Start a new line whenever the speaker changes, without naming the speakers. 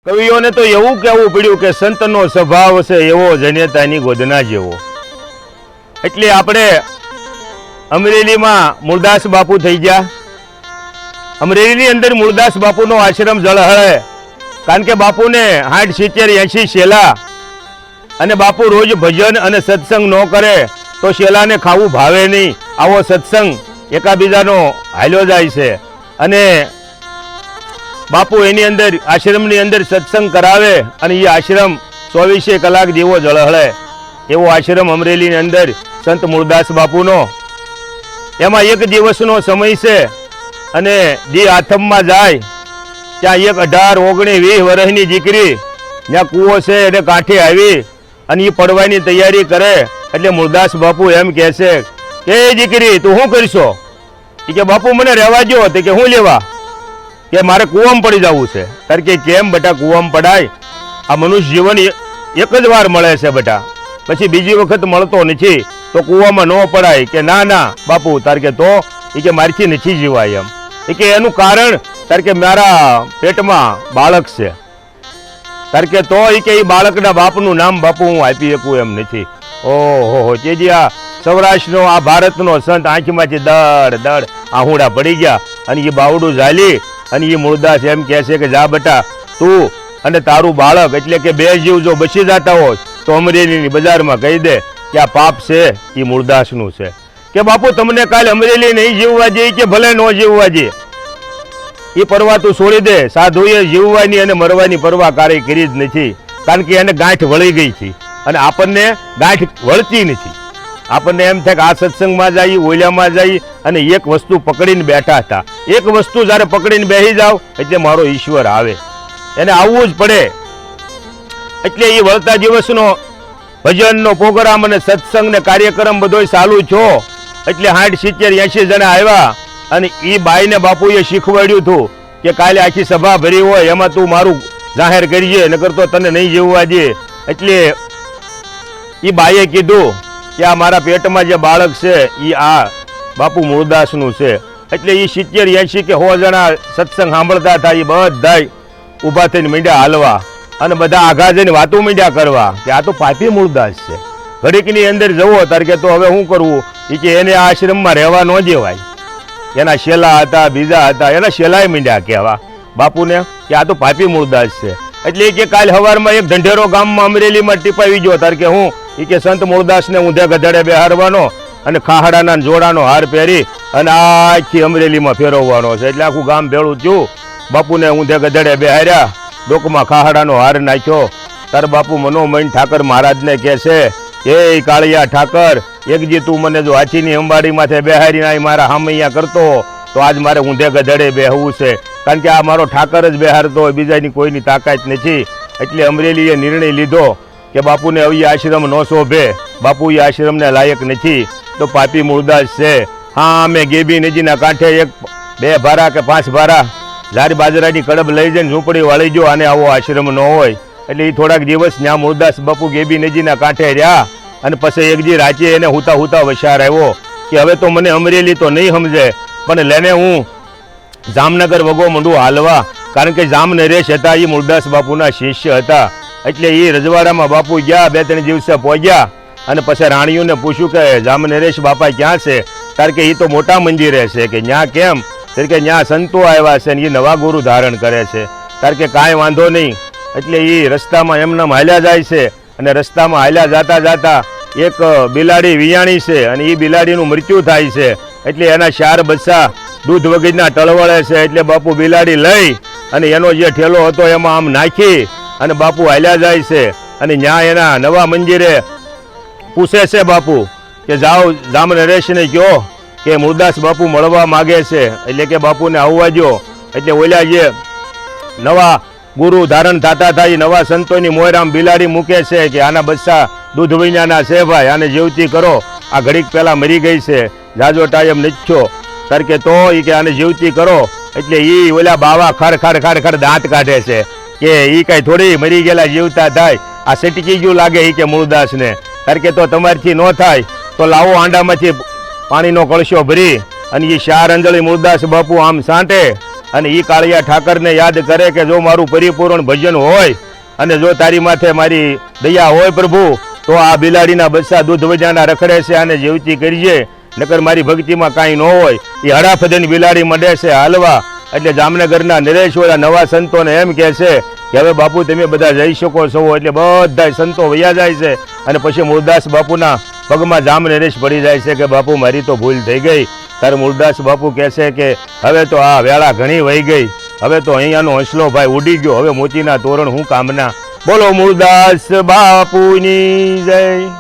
કવિઓને તો એવું કહેવું પડ્યું કે સંતનો સ્વભાવ છે એવો જનેતાની ગોદના જેવો। એટલે આપણે અમરેલીમાં મૂળદાસ બાપુ થઈ ગયા। અમરેલીની અંદર મૂળદાસ બાપુનો આશ્રમ ઝળહળે, કારણ કે બાપુને 60, 70, 80 શેલા, અને બાપુ રોજ ભજન અને સત્સંગ ન કરે તો શેલાને ખાવું ભાવે નહીં। આવો સત્સંગ એકાબીજાનો હાલ્યો જાય છે, અને બાપુ એની અંદર આશ્રમની અંદર સત્સંગ કરાવે, અને એ આશ્રમ 24 કલાક દીવો ઝળહળે એવો આશ્રમ અમરેલીની અંદર સંત મૂળદાસ બાપુનો। એમાં એક દિવસનો સમય છે, અને જે આથમમાં જાય ત્યાં એક 18, 19, 20 વર્ષની દીકરી ત્યાં કૂવો છે એને કાંઠે આવી અને એ પડવાની તૈયારી કરે, એટલે મૂળદાસ બાપુ એમ કહે છે કે દીકરી તું શું કરશો? એ કે બાપુ મને રહેવા દો। તો કે હું લેવા? કે મારે કૂવામાં પડી જવું છે। ત્યારે કે કેમ બેટા કૂવામાં પડાય? આ મનુષ્ય જીવન એક જ વાર મળે છે બેટા, પછી બીજી વખત મળતો નથી, તો કૂવામાં ન પડાય। કે ના ના બાપુ, તાર કે તો એ કે મારીથી નથી જીવાય એમ। એ કે એનું કારણ તાર કે મારા પેટમાં બાળક છે। તાર કે તો એ કે એ બાળકના બાપનું નામ બાપુ હું આપી શકું એમ નથી। ઓહો, તેજી આ સૌરાષ્ટ્રનો, આ ભારતનો સંત આંખમાંથી દડ દડ આહુડા પડી ગયા, અને એ બાવડું ઝાલી અને એ મૂળદાસ એમ કહે છે કે જા બેટા તું અને તારું બાળક, એટલે કે 2 જીવ જો બચી જતા હોય તો અમરેલીની બજારમાં કહી દે કે આ પાપ છે એ મૂળદાસનું છે। કે બાપુ તમને કાલે અમરેલી નહીં જીવવા દે, કે ભલે ન જીવવા દે, એ પરવા તું છોડી દે। સાધુએ જીવવાની અને મરવાની પરવા કાર્ય કરી જ નથી, કારણ કે એને ગાંઠ વળી ગઈ છે, અને આપણને ગાંઠ વળતી નથી। આપણને એમ થાય કે આ સત્સંગમાં જઈએ, ઓલિયામાં જઈએ, અને એક વસ્તુ પકડીને બેઠા હતા। એક વસ્તુ જ્યારે પકડીને બેસી જાવ એટલે મારો ઈશ્વર આવે, એને આવવું જ પડે। એટલે એ વળતા દિવસનો ભજનનો પ્રોગ્રામ અને સત્સંગ ને કાર્યક્રમ બધો ચાલુ છો, એટલે 60, 70, 80 જણા આવ્યા, અને એ બાઈને બાપુએ શીખવાડ્યું હતું કે કાલે આખી સભા ભરી હોય એમાં તું મારું જાહેર કરીએ, નકર તો તને નહીં જીવવા દે। એટલે એ બાઈએ કીધું કે આ મારા પેટમાં જે બાળક છે એ આ બાપુ મૂળદાસનું છે। એટલે એ 70, 80 કે 100 જણા સત્સંગ સાંભળતા હતા, એ બધા ઊભા થઈને મીંડ્યા હાલવા, અને બધા આઘા જઈને વાતો મીંડ્યા કરવા કે આ તો પાપી મૂળદાસ છે। ઘડીકની અંદર જવો તાર કે તો હવે શું કરવું? એ કે એને આ આશ્રમમાં રહેવા ન દેવાય। એના શેલા હતા, બીજા હતા, એના શેલાય મીંડ્યા કહેવા બાપુને કે આ તો પાપી મૂળદાસ છે। એટલે કે કાલ સવારમાં એક ઢંઢેરો ગામમાં અમરેલીમાં ટીપાવી ગયો, તાર કે હું એ કે સંત મૂળદાસને ઊંધે ગધેડે બેહારવાનો અને ખાહડાના જોડાનો હાર પહેરી અને આખી અમરેલીમાં ફેરવવાનો છે। એટલે આખું ગામ ભેળું થયું, બાપુને ઊંધે ગધેડે બેહાર્યા, ડોકમાં ખાહડાનો હાર નાખ્યો। તાર બાપુ મનોમન ઠાકર મહારાજને કહે છે એ કાળિયા ઠાકર, એક જી તું મને જો હાથીની અંબાડી માથે બેહારીને મારા હામૈયા કરતો તો આજ મારે ઊંધે ગધેડે બેહવું છે, કારણ કે આ મારો ઠાકર જ બેહારતો હોય, બીજાની કોઈની તાકાત નથી। એટલે અમરેલીએ નિર્ણય લીધો કે બાપુને હવે આશ્રમ ન શોભે, બાપુ એ આશ્રમને લાયક નથી, તો પાપી મૂળદાસ છે। હા, અમે ગેબી નદીના કાંઠે 1, 2 ભારા કે 5 ભારા ઝાર બાજરાની કડબ લઈ જઈને ઝૂંપડી વાળી ગયો, અને આવો આશ્રમ ન હોય। એટલે એ થોડાક દિવસ ત્યાં મૂળદાસ બાપુ ગેબી નદીના કાંઠે રહ્યા, અને પછી એક દી રાતે એને હુતા હુતા વસાર આવ્યો કે હવે તો મને અમરેલી તો નહીં સમજે, પણ લેને હું જામનગર વગો મંડું હાલવા, કારણ કે જામનરેશ હતા એ મૂળદાસ બાપુના શિષ્ય હતા। એટલે એ રજવાડામાં બાપુ ગયા, 2-3 દિવસે પહોંચ્યા, અને પછી રાણીઓને પૂછ્યું કે જામનરેશ બાપા ક્યાં છે? કારણ કે એ તો મોટા મંદિરે છે। કે ન્યા કેમ? કારણ કે ન્યા સંતો આવ્યા છે ને એ નવા ગુરુ ધારણ કરે છે। કારણ કે કાંઈ વાંધો નહીં। એટલે એ રસ્તામાં એમનામ હાલ્યા જાય છે, અને રસ્તામાં હાલ્યા જાતા જાતા એક બિલાડી વિયાણી છે, અને એ બિલાડીનું મૃત્યુ થાય છે। એટલે એના 4 બચ્ચા દૂધ વગરના ટળવળે છે। એટલે બાપુ બિલાડી લઈ અને એનો જે ઠેલો હતો એમાં આમ નાખી અને બાપુ હાલ્યા જાય છે, અને ન્યા એના નવા મંદિરે પૂછે છે બાપુ કે જાઓ જામનરેશને કહો કે મૂળદાસ બાપુ મળવા માગે છે, એટલે કે બાપુને આવવા દો। એટલે ઓલા જે નવા ગુરુ ધારણ થતા થાય નવા સંતોની મોયરામ બિલાડી મૂકે છે કે આના બચ્ચા દૂધ વિનાના છે ભાઈ, આને જીવતી કરો, આ ઘડીક પહેલા મરી ગઈ છે, જાજો ટાઈમ નથી। તાર કે તો એ કે આને જીવતી કરો। એટલે એ ઓલા બાવા ખડ દાંત કાઢે છે કે એ કાંઈ થોડી મરી ગયેલા જીવતા થાય, આ સટકી ગયું લાગે એ કે મૂળદાસને। તાર કે તો તમારથી ન થાય તો લાવો આંડામાંથી પાણીનો કળશો ભરી અને એ 4 અંજળી મૂળદાસ બાપુ આમ સાંટે અને એ કાળિયા ઠાકરને યાદ કરે કે જો મારું પરિપૂર્ણ ભજન હોય અને જો તારી માથે મારી દયા હોય પ્રભુ, તો આ બિલાડીના બચ્ચા દૂધ વજાના રખડે છે આને જીવતી કરજે, નકર મારી ભક્તિમાં કાંઈ ન હોય. એ હડાફદન બિલાડી મંડે છે હાલવા. એટલે જામનગરના નરેશ્વર નવા સંતોને એમ કહે છે કે હવે બાપુ તમે બધા જઈ શકો છો. એટલે બધા સંતો વયા જાય છે અને પછી મૂળદાસ બાપુના પગમાં જામ નરેશ પડી જાય છે કે બાપુ મારી તો ભૂલ થઈ ગઈ. ત્યારે મૂળદાસ બાપુ કહે છે કે હવે તો આ વેળા ઘણી વહી ગઈ, હવે તો અહીંયાનો હંસલો ભાઈ ઉડી ગયો, હવે મોતીના તોરણ હું કામના. બોલો મૂળદાસ બાપુની જય.